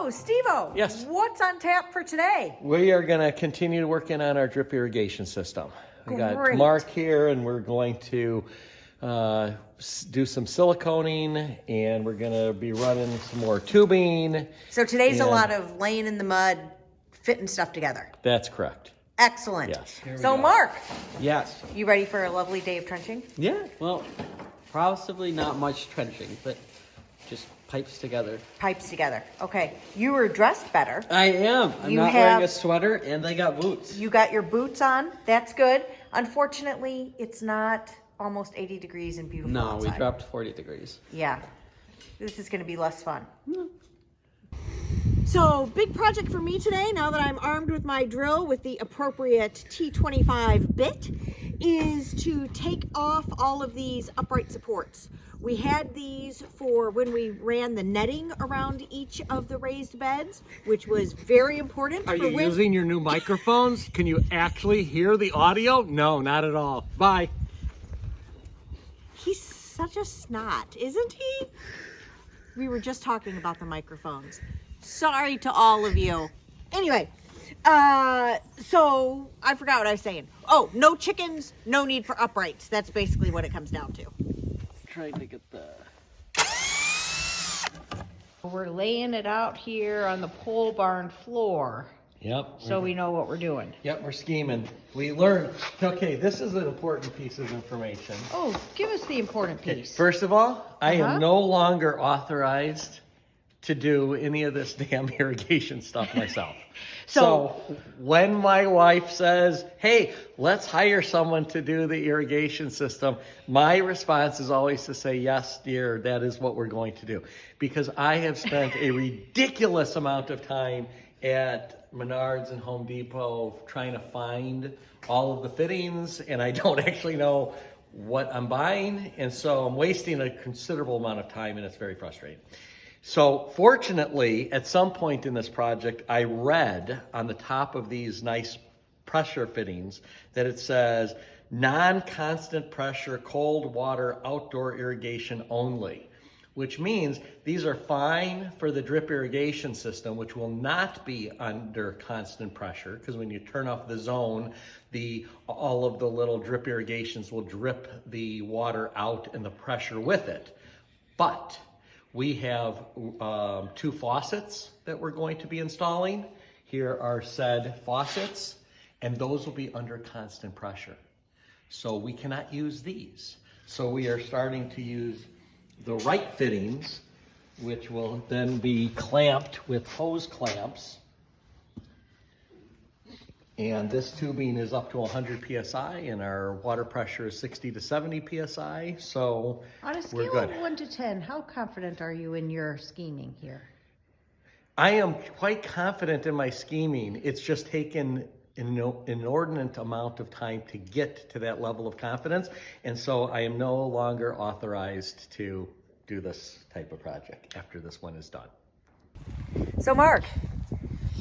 So, Steve-O, Yes. what's on tap for today? We are going to continue working on our drip irrigation system. We got Great. Mark here, and we're going to do some siliconing, and we're going to be running some more tubing. So today's a And- lot of laying in the mud, fitting stuff together. That's correct. Excellent. Yes. Here we So, go. Mark, Yes. you ready for a lovely day of trenching? Yeah. Well, possibly not much trenching, but just pipes together. Pipes together. Okay. You were dressed better. I am. I'm You not have- wearing a sweater, and I got boots. You got your boots on. That's good. Unfortunately, it's not almost 80 degrees and beautiful No, outside. we dropped 40 degrees. Yeah. This is going to be less fun. So, big project for me today, now that I'm armed with my drill with the appropriate T25 bit, is to take off all of these upright supports. We had these for when we ran the netting around each of the raised beds, which was very important. Are for you when- using your new microphones? Can you actually hear the audio? No, not at all. Bye. He's such a snot, isn't he? We were just talking about the microphones. Sorry to all of you. Anyway, so I forgot what I was saying. Oh, no chickens, no need for uprights. That's basically what it comes down to. Trying to get the... We're laying it out here on the pole barn floor Yep. so we know what we're doing. Yep, we're scheming. We learned, okay, this is an important piece of information. Oh, give us the important Okay, piece. first of all, I Uh-huh. am no longer authorized to do any of this damn irrigation stuff myself. So- So when my wife says, hey, let's hire someone to do the irrigation system, my response is always to say, yes, dear, that is what we're going to do. Because I have spent a ridiculous amount of time at Menards and Home Depot trying to find all of the fittings, and I don't actually know what I'm buying, and so I'm wasting a considerable amount of time, and it's very frustrating. So fortunately, at some point in this project, I read on the top of these nice pressure fittings that it says non-constant pressure cold water outdoor irrigation only, which means these are fine for the drip irrigation system, which will not be under constant pressure, because when you turn off the zone, all of the little drip irrigations will drip the water out and the pressure with it. But we have 2 faucets that we're going to be installing. Here are said faucets, and those will be under constant pressure. So we cannot use these. So we are starting to use the right fittings, which will then be clamped with hose clamps. And this tubing is up to 100 PSI, and our water pressure is 60 to 70 PSI, so On a we're scale good. of 1 to 10, how confident are you in your scheming here? I am quite confident in my scheming. It's just taken an inordinate amount of time to get to that level of confidence, and so I am no longer authorized to do this type of project after this one is done. So, Mark,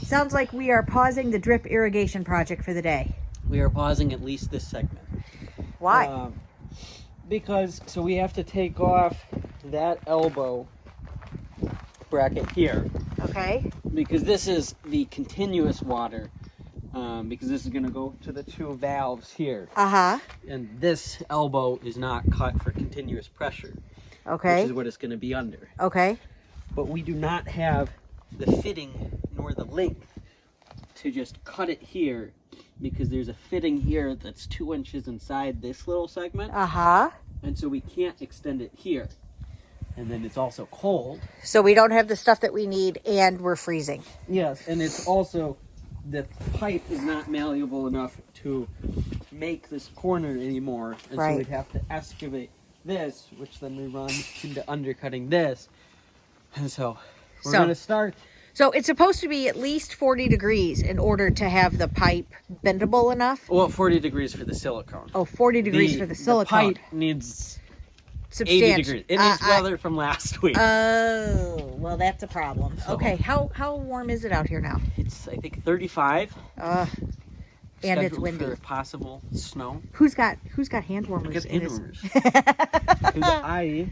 sounds like we are pausing the drip irrigation project for the day. We are pausing at least this segment. Why? Because, so we have to take off that elbow bracket here. Okay. Because this is the continuous water. Because this is going to go to the 2 valves here. Uh-huh. And this elbow is not cut for continuous pressure. Okay. Which is what it's going to be under. Okay. But we do not have the fitting nor the length to just cut it here, because there's a fitting here that's 2 inches inside this little segment, Uh-huh. and so we can't extend it here. And then it's also cold. So we don't have the stuff that we need, and we're freezing. Yes, and it's also, the pipe is not malleable enough to make this corner anymore, and Right. so we'd have to excavate this, which then we run into undercutting this. And so we're going to start. So it's supposed to be at least 40 degrees in order to have the pipe bendable enough. Well, 40 degrees for the silicone. Oh, 40 degrees for the silicone. The pipe needs 80 Substantial. degrees. It needs weather from last week. Oh, well, that's a problem. So- Okay, how warm is it out here now? It's, I think, 35. And it's scheduled windy. for possible snow. Who's got hand warmers Because in his... indoors. Because I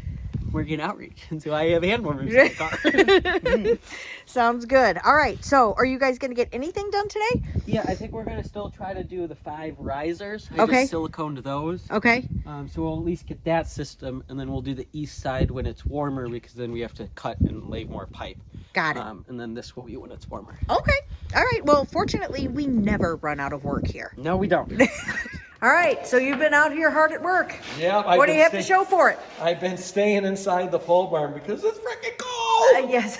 working outreach until I have hand warmers in the car. Sounds good. All right. So are you guys going to get anything done today? Yeah, I think we're going to still try to do the 5 risers. I Okay. just siliconed those. Okay. So we'll at least get that system, and then we'll do the east side when it's warmer, because then we have to cut and lay more pipe. Got it. And then this will be when it's warmer. Okay. All right. Well, fortunately, we never run out of work here. No, we don't. All right. So you've been out here hard at work. Yeah. What do you have to show for it? I've been staying inside the pole barn because it's freaking cold. Yes.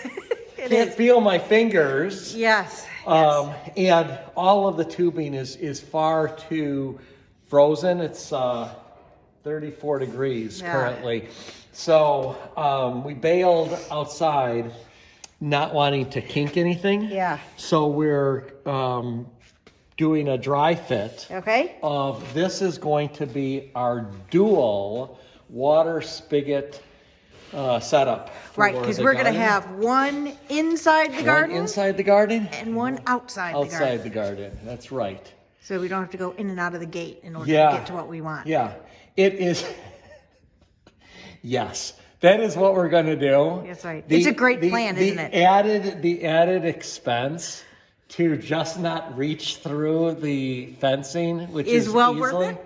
It Can't is. feel my fingers. Yes. And all of the tubing is far too frozen. It's 34 degrees Yeah. currently. So we bailed outside, not wanting to kink anything. Yeah. So we're doing a dry fit Okay. of, this is going to be our dual water spigot setup. Right, because the we're going to garden. have one inside the One garden inside the garden, and one outside the garden. outside the garden. That's right. So we don't have to go in and out of the gate in order Yeah. to get to what we want. Yeah, it is. Yes, that is what we're going to do. That's right. It's a great plan, isn't it? The added expense to just not reach through the fencing, which Is is well worth easily, it?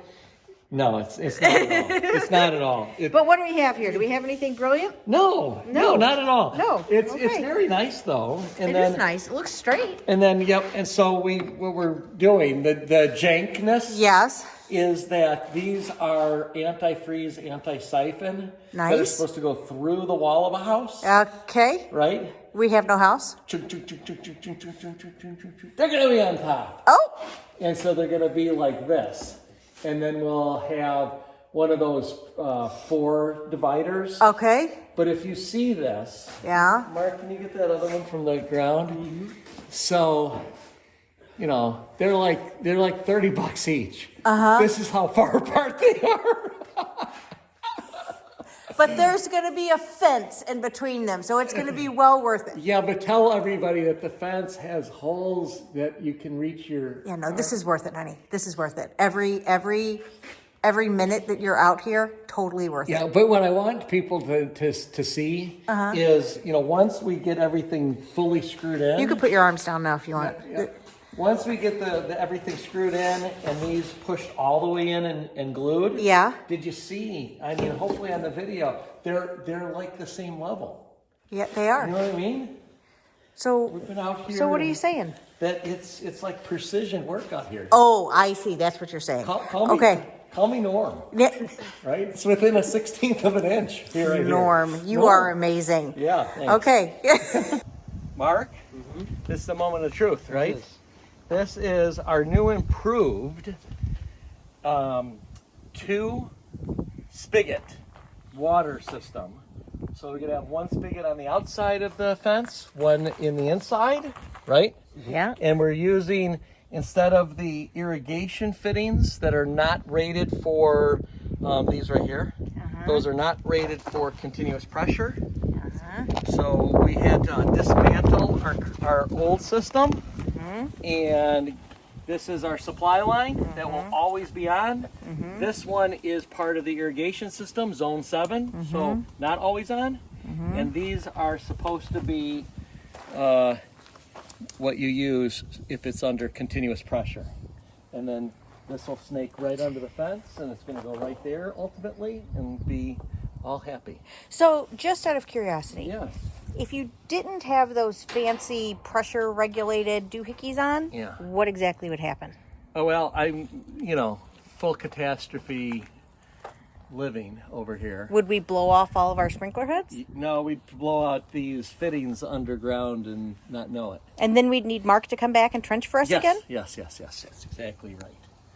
No, it's not at all. It's not at all. But what do we have here? Do we have anything brilliant? No, No. not at all. No, it's okay. very nice though. And It then is nice. It looks straight. and then yep. And so what we're doing, the jankness. Yes. Is that these are anti-freeze, anti-siphon that are Nice. supposed to go through the wall of a house, Okay. right? We have no house. Chunk, chunk, chunk, chunk, chunk, chunk, chunk, chunk, chunk, chunk, chunk, chunk. They're gonna be on top, Oh. and so they're gonna be like this, and then we'll have one of those 4 dividers. Okay. But if you see this, Yeah. Mark, can you get that other one from the ground? So, you know, they're like $30 each. This is how far apart they are. But there's going to be a fence in between them, so it's going to be well worth it. Yeah, but tell everybody that the fence has holes that you can reach your. Yeah, no, this is worth it, honey. This is worth it. Every minute that you're out here, totally worth Yeah, it. but what I want people to see is, you know, once we get everything fully screwed in. You can put your arms down now if you want. Yeah. Once we get the everything screwed in and these pushed all the way in and glued. Yeah. Did you see? I mean, hopefully on the video, they're like the same level. Yeah, they You are. know what I mean? So, We've been out here. so what are you and saying? That it's like precision work out here. Oh, I see. That's what you're saying. Call me, Okay. Call me Norm. Yeah. Right? It's within a 1/16 of an inch here. Right Norm, here. you Norm. are amazing. Yeah. thanks. Okay. Mark, this is the moment of truth, right? This is our new improved 2 spigot water system. So we're gonna have one spigot on the outside of the fence, one in the inside, right? Yeah. And we're using, instead of the irrigation fittings that are not rated for, these right here, those are not rated for continuous pressure. So we had to dismantle our old system, and this is our supply line that will always be on. This one is part of the irrigation system, zone 7, so not always on. And these are supposed to be what you use if it's under continuous pressure. And then this will snake right under the fence, and it's going to go right there ultimately and be all happy. So, just out of curiosity, Yeah. if you didn't have those fancy pressure regulated doohickeys on, Yeah. what exactly would happen? Oh, well, I'm, full catastrophe living over here. Would we blow off all of our sprinkler heads? No, we'd blow out these fittings underground and not know it. And then we'd need Mark to come back and trench for us again? Yes, exactly right.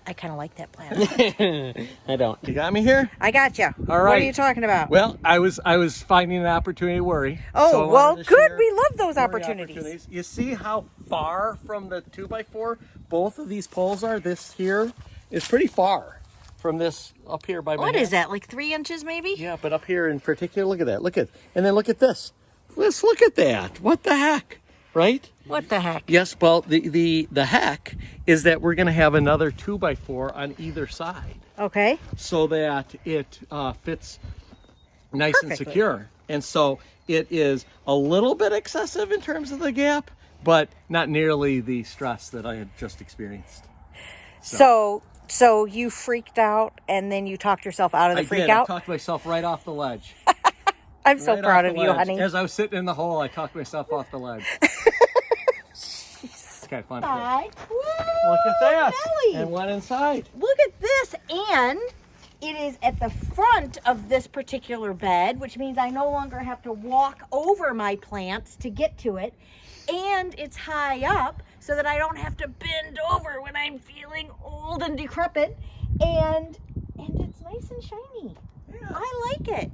I kind of like that plan. I don't. You got me here? I got you. All What are right. you talking about? Well, I was finding an opportunity to worry. Oh, so I well, wanted to good. share We love those worry opportunities. You see how far from the 2x4 both of these poles are? This here is pretty far from this up here by my What hand. is that, like 3 inches maybe? Yeah, but up here in particular, look at that. And then look at this. Let's look at that. What the heck? Right? What the heck? Yes, well, the heck is that we're going to have another 2x4 on either side Okay. so that it fits nice and Perfectly. secure. And so it is a little bit excessive in terms of the gap, but not nearly the stress that I had just experienced. So you freaked out and then you talked yourself out of the I freak did. I out? talked myself right off the ledge. I'm so Right proud off of the you, ledge. honey. As I was sitting in the hole, I talked myself off the ledge. It's kind of fun. Hi. Look at that. Nelly. And went inside. Look at this, and it is at the front of this particular bed, which means I no longer have to walk over my plants to get to it, and it's high up so that I don't have to bend over when I'm feeling old and decrepit, and it's nice and shiny. Yeah. I like it.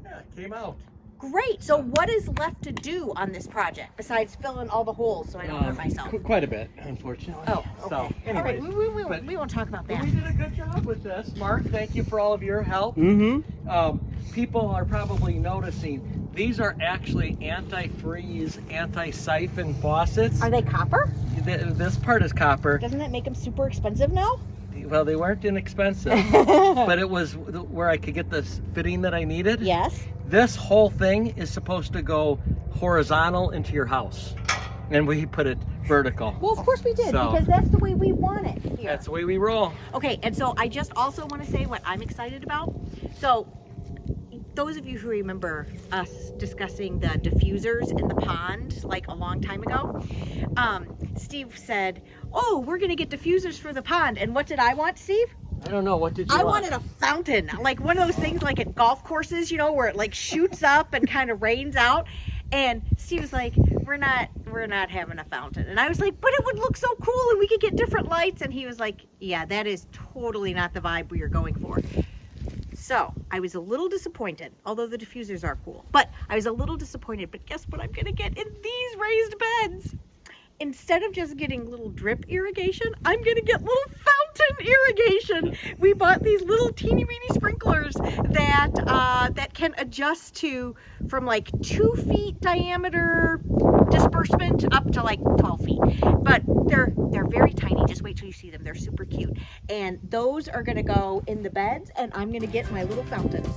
Yeah, it came out. Great. So what is left to do on this project besides fill in all the holes so I don't hurt myself? Quite a bit, unfortunately. Oh, okay. So, All right, anyways, we won't talk about that. we did a good job with this. Mark, thank you for all of your help. Mm-hmm. People are probably noticing these are actually anti-freeze, anti-siphon faucets. Are they copper? This part is copper. Doesn't that make them super expensive now? Well, they weren't inexpensive, but it was where I could get the fitting that I needed. Yes. This whole thing is supposed to go horizontal into your house, and we put it vertical. Well, of course we did, So- because that's the way we want it here. That's the way we roll. Okay, and so I just also want to say what I'm excited about. So, those of you who remember us discussing the diffusers in the pond like a long time ago, Steve said, "Oh, we're going to get diffusers for the pond." And what did I want, Steve? I don't know, what did you I want? wanted a fountain, like one of those things like at golf courses, you know, where it like shoots up and kind of rains out. And Steve was like, we're not having a fountain. And I was like, but it would look so cool and we could get different lights. And he was like, yeah, that is totally not the vibe we are going for. So I was a little disappointed, although the diffusers are cool, but I was a little disappointed. But guess what I'm going to get in these raised beds? Instead of just getting little drip irrigation, I'm gonna get little fountain irrigation. We bought these little teeny weeny sprinklers that can adjust to from like 2 feet diameter disbursement up to like 12 feet. But they're very tiny. Just wait till you see them. They're super cute. And those are gonna go in the beds, and I'm gonna get my little fountains.